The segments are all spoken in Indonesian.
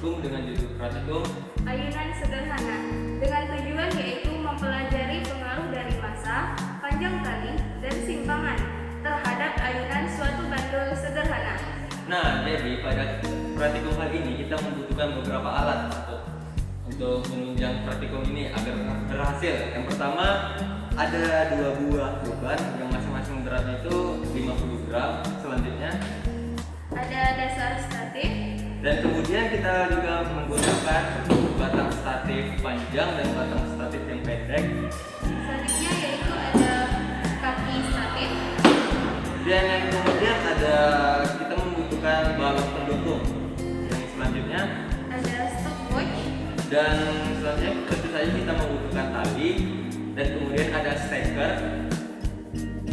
mengusung dengan judul pratikum Ayunan Sederhana, dengan tujuan yaitu mempelajari pengaruh dari massa, panjang tali, dan simpangan terhadap ayunan suatu bandul sederhana. Nah, jadi pada pratikum kali ini kita membutuhkan beberapa alat untuk menunjang pratikum ini agar berhasil. Yang pertama, ada 2 buah beban yang masing-masing beratnya itu 50 gram. Selanjutnya Ada dasar statif, dan kemudian kita juga menggunakan batang statif panjang dan batang statif yang pendek. selanjutnya yaitu ada kaki statif, Dan yang kemudian kita membutuhkan balok pendukung. Yang selanjutnya ada stopwatch, dan selanjutnya tentu saja kita membutuhkan tali, dan kemudian ada steker,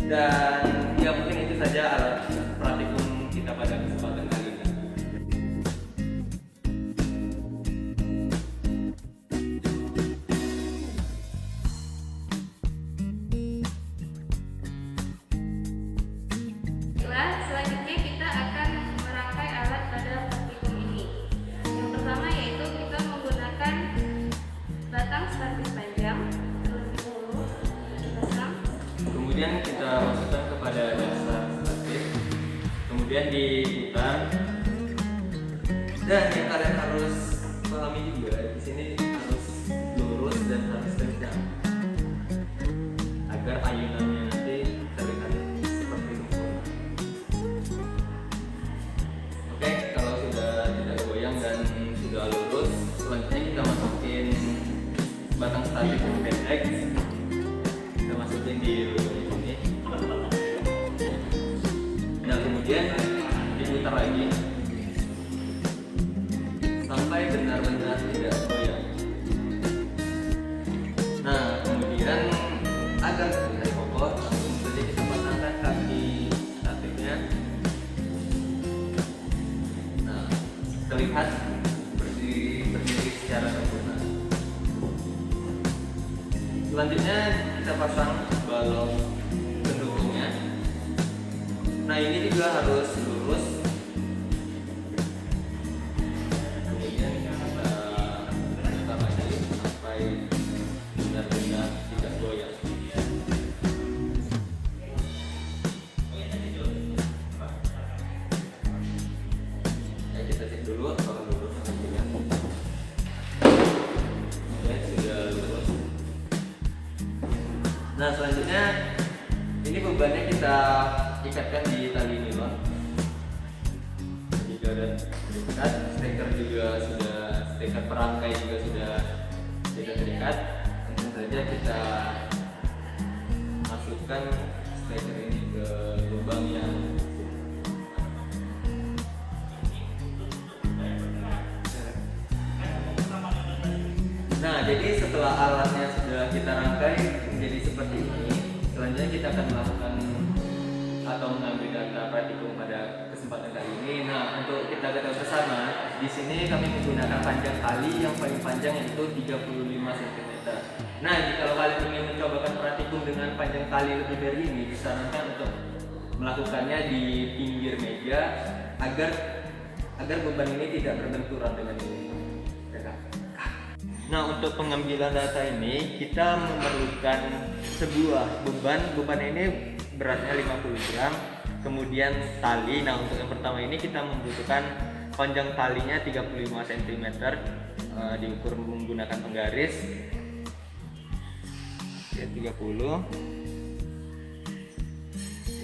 dan ya mungkin itu saja alat praktikum kita pada kesempatan kali ini. Selanjutnya kita akan merangkai alat pada praktikum ini. Yang pertama yaitu kita menggunakan batang statif panjang terlebih dahulu dipasang. Kemudian kita masukkan kepada dasar statif, kemudian diputar. Dan yang kalian harus pahami juga di sini harus lurus dan harus kencang agar ayunannya nanti terlihat seperti sempurna. Oke, kalau sudah tidak goyang dan sudah lurus, selanjutnya kita masukin batang statif yang pendek. Kita masukin di lubang ini. Nah, kemudian diputar lagi sampai benar-benar tidak goyang. Nah, kemudian agar terlihat kokoh, langsung saja kita pasangkan kaki statifnya. Nah, terlihat berdiri secara sempurna. Selanjutnya kita pasang balok pendukungnya. Nah, ini juga harus lurus. Kemudian kita putar lagi sampai benar-benar tidak goyang. Ya, kita cek dulu apakah lurus atau tidak. Oke, sudah lurus. Nah, selanjutnya ini bebannya kita ikatkan di tali nilon. Jika dan terikat, steker juga sudah, steker perangkai juga sudah tidak terikat. Langsung saja kita masukkan steker ini ke lubang yang Nah, jadi setelah alatnya sudah kita rangkai menjadi seperti ini, selanjutnya kita akan melakukan atau mengambil data praktikum pada kesempatan kali ini. Nah, untuk kita ketahui bersama, di sini kami menggunakan panjang tali yang paling panjang yaitu 35 cm. Nah, jika kalian ingin mencobakan praktikum dengan panjang tali lebih dari ini, disarankan untuk melakukannya di pinggir meja agar beban ini tidak berbenturan dengan ini. Nah, untuk pengambilan data ini kita memerlukan sebuah beban ini beratnya 50 gram, kemudian tali. Nah, untuk yang pertama ini kita membutuhkan panjang talinya 35 cm, diukur menggunakan penggaris ya 30.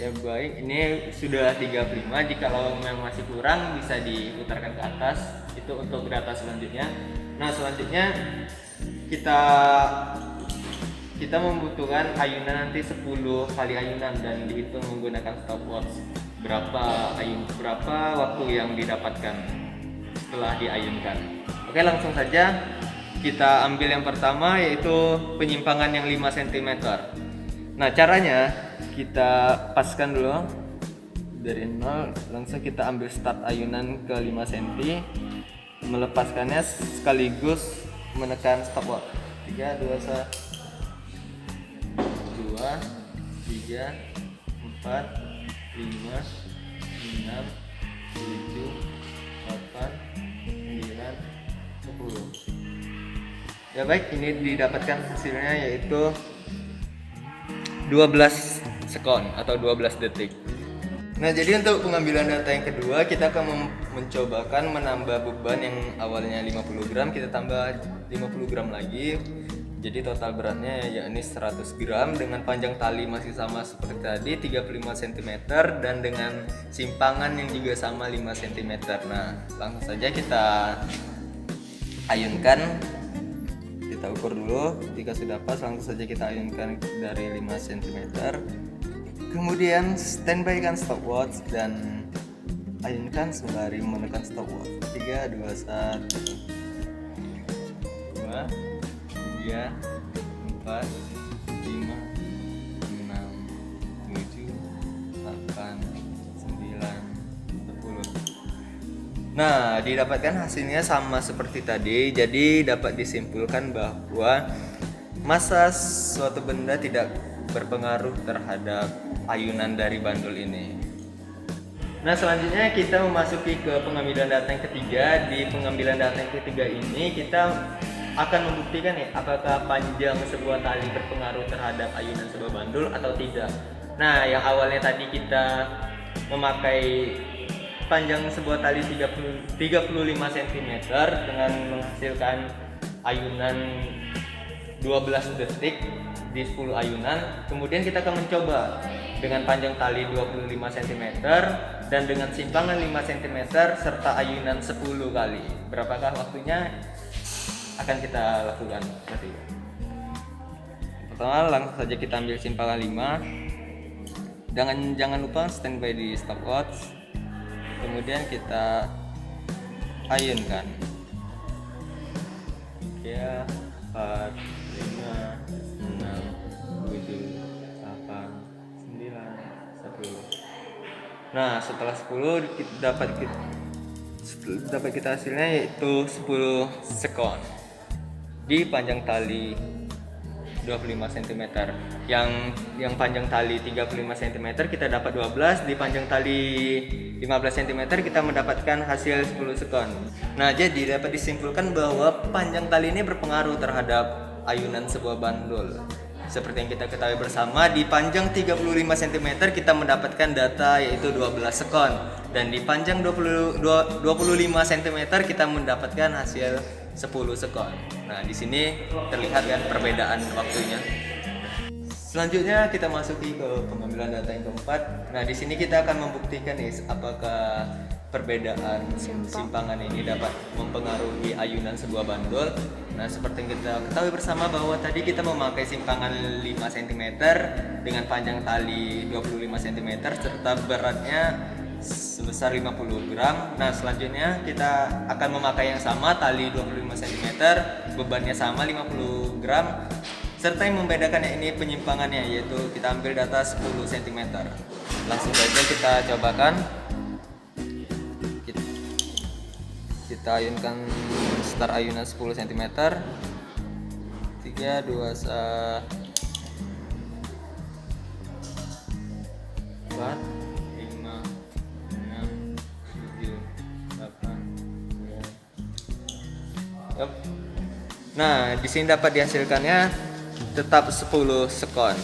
Ya baik, ini sudah 35. Jika memang masih kurang bisa diputarkan ke atas. Itu untuk data selanjutnya. Nah, selanjutnya kita membutuhkan ayunan nanti 10 kali ayunan dan dihitung menggunakan stopwatch berapa waktu yang didapatkan setelah diayunkan. Oke, langsung saja kita ambil yang pertama yaitu penyimpangan yang 5 cm. Nah, caranya kita paskan dulu dari 0, langsung kita ambil start ayunan ke 5 cm, melepaskannya sekaligus menekan stopwatch. 3, 2, 2, 3, 4, 5, 6, 7, 8, 9, Ya baik, ini didapatkan hasilnya yaitu 12 sekon atau 12 detik. Nah, jadi untuk pengambilan data yang kedua, kita akan mencobakan menambah beban yang awalnya 50 gram, kita tambah 50 gram lagi. Jadi total beratnya yakni 100 gram dengan panjang tali masih sama seperti tadi 35 cm dan dengan simpangan yang juga sama 5 cm. Nah, langsung saja kita ayunkan. Kita ukur dulu, jika sudah pas langsung saja kita ayunkan dari 5 cm. Kemudian standby kan stopwatch dan ayunkan sembari menekan stopwatch. 3, 2, 1 2 3, 4, 5, 6, 7, 8, 9, 10. Nah, didapatkan hasilnya sama seperti tadi. Jadi dapat disimpulkan bahwa massa suatu benda tidak berpengaruh terhadap ayunan dari bandul ini. Nah, selanjutnya kita memasuki ke pengambilan data yang ketiga. Di pengambilan data yang ketiga ini kita akan membuktikan apakah panjang sebuah tali berpengaruh terhadap ayunan sebuah bandul atau tidak. Nah, yang awalnya tadi kita memakai panjang sebuah tali 35 cm dengan menghasilkan ayunan 12 detik di 10 ayunan. Kemudian kita akan mencoba dengan panjang tali 25 cm dan dengan simpangan 5 cm serta ayunan 10 kali. Berapakah waktunya? Akan kita lakukan seperti itu. Pertama, langsung saja kita ambil simpangan 5. Jangan lupa standby di stopwatch. Kemudian kita ayunkan. 3, 4, 5, 6, 7, 8, 9, 10. Nah, setelah 10 dapat kita hasilnya yaitu 10 sekon di panjang tali 25 cm. Yang panjang tali 35 cm kita dapat 12, di panjang tali 15 cm kita mendapatkan hasil 10 sekon. Nah, jadi dapat disimpulkan bahwa panjang tali ini berpengaruh terhadap ayunan sebuah bandul. Seperti yang kita ketahui bersama, di panjang 35 cm kita mendapatkan data yaitu 12 sekon dan di panjang 25 cm kita mendapatkan hasil 10 sekon. Nah, di sini terlihat kan perbedaan waktunya. Selanjutnya kita masuki ke pengambilan data yang keempat. Nah, di sini kita akan membuktikan apakah perbedaan simpangan ini dapat mempengaruhi ayunan sebuah bandul. Nah, seperti yang kita ketahui bersama bahwa tadi kita memakai simpangan 5 cm dengan panjang tali 25 cm serta beratnya sebesar 50 gram. Nah, selanjutnya kita akan memakai yang sama, tali 25 cm, bebannya sama 50 gram. Serta yang membedakan ini penyimpangannya, yaitu kita ambil data 10 cm. Langsung saja kita cobakan. Kita ayunkan start ayunan 10 cm. 3, 2, 1 4, 5, 6, 7, 8, 9. Nah, di sini dapat dihasilkannya tetap 10 sekon.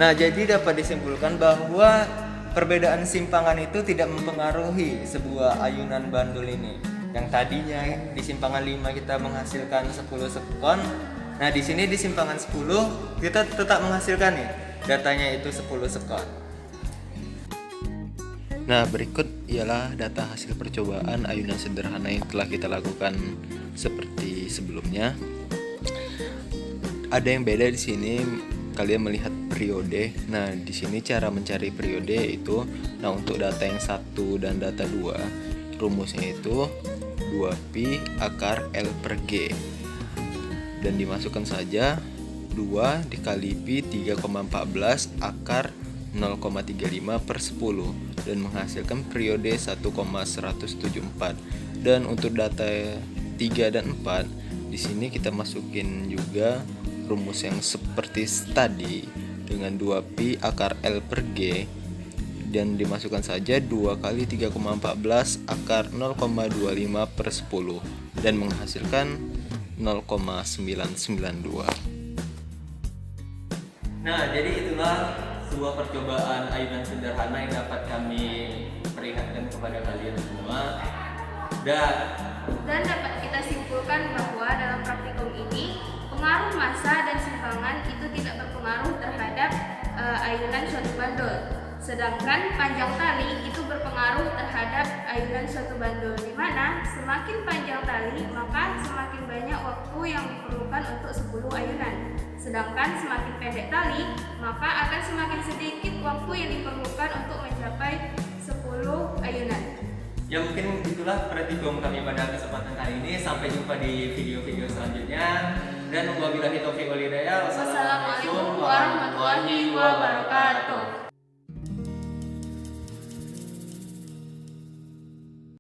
Nah, jadi dapat disimpulkan bahwa perbedaan simpangan itu tidak mempengaruhi sebuah ayunan bandul ini. Yang tadinya di simpangan 5 kita menghasilkan 10 sekon. Nah, di sini di simpangan 10 kita tetap menghasilkan datanya itu 10 sekon. Nah, berikut ialah data hasil percobaan ayunan sederhana yang telah kita lakukan seperti sebelumnya. Ada yang beda di sini, kalian melihat periode. Nah, di sini cara mencari periode itu, nah untuk data yang 1 dan data 2, rumusnya itu 2pi akar L per G. Dan dimasukkan saja 2 dikali pi 3,14 akar 0,35 per 10 dan menghasilkan periode 1,174. Dan untuk data 3 dan 4, di sini kita masukin juga rumus yang seperti tadi dengan 2pi akar L per G dan dimasukkan saja 2 kali 3,14 akar 0,25 per 10 dan menghasilkan 0,992. Nah, jadi itulah sebuah percobaan ayunan sederhana yang dapat kami perlihatkan kepada kalian semua. Dan dapat kita simpulkan bahwa dalam praktikum ini pengaruh massa dan simpangan itu tidak berpengaruh terhadap ayunan suatu bandul. Sedangkan panjang tali itu berpengaruh terhadap ayunan suatu bandul, di mana semakin panjang tali maka semakin banyak waktu yang diperlukan untuk 10 ayunan. Sedangkan semakin pendek tali maka akan semakin sedikit waktu yang diperlukan untuk mencapai 10 ayunan. Ya, mungkin itulah praktikum kami pada kesempatan kali ini. Sampai jumpa di video-video selanjutnya. Dan wabillahi taufiq wal hidayah. Wassalamualaikum warahmatullahi wabarakatuh.